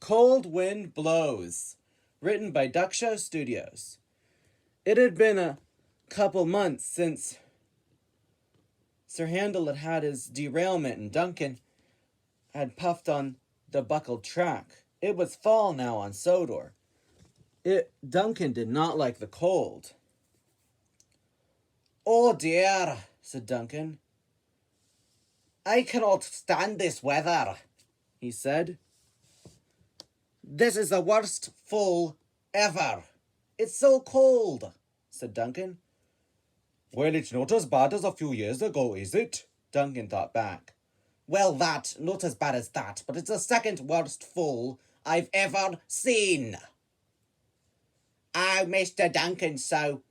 Cold Wind Blows, written by Duck Show Studios. It had been a couple months since Sir Handel had had his derailment and Duncan had puffed on the buckled track. It was fall now on Sodor. Duncan did not like the cold. "Oh dear," said Duncan. "I cannot stand this weather," he said. "This is the worst fall ever. It's so cold," said Duncan. "Well, it's not as bad as a few years ago, is it?" Duncan thought back. "Well, not as bad as that, but it's the second worst fall I've ever seen." "Oh, Mr. Duncan's so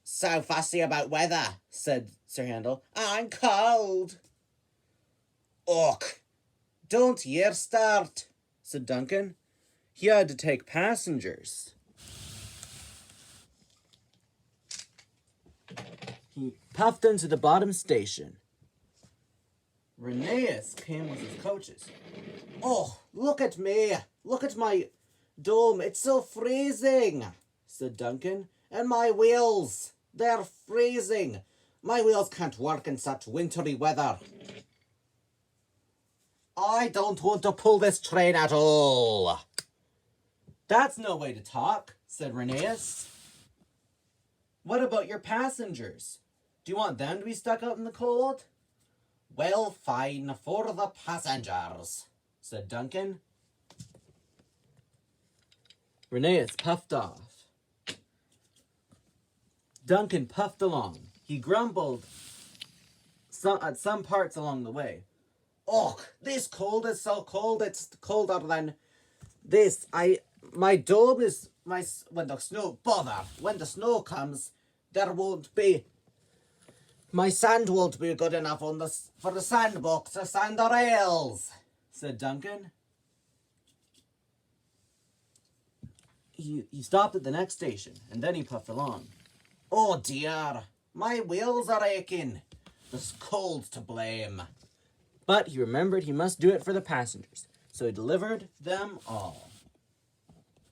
fussy about weather," said Sir Handel. "I'm cold." "Och, don't ye start," said Duncan. He had to take passengers. He puffed into the bottom station. Rheneas came with his coaches. "Oh, look at me! Look at my dome! It's so freezing!" said Duncan. "And my wheels! They're freezing! My wheels can't work in such wintry weather." "I don't want to pull this train at all." "That's no way to talk," said Rheneas. "What about your passengers? Do you want them to be stuck out in the cold?" "Well, fine for the passengers," said Duncan. Rheneas puffed off. Duncan puffed along. He grumbled at some parts along the way. "Oh, this cold is so cold. It's colder than this. My dome is when the snow comes, there won't be. My sand won't be good enough for the sandbox to sand the rails," said Duncan. He stopped at the next station, and then he puffed along. "Oh dear, my wheels are aching. The cold's to blame." But he remembered he must do it for the passengers, so he delivered them all.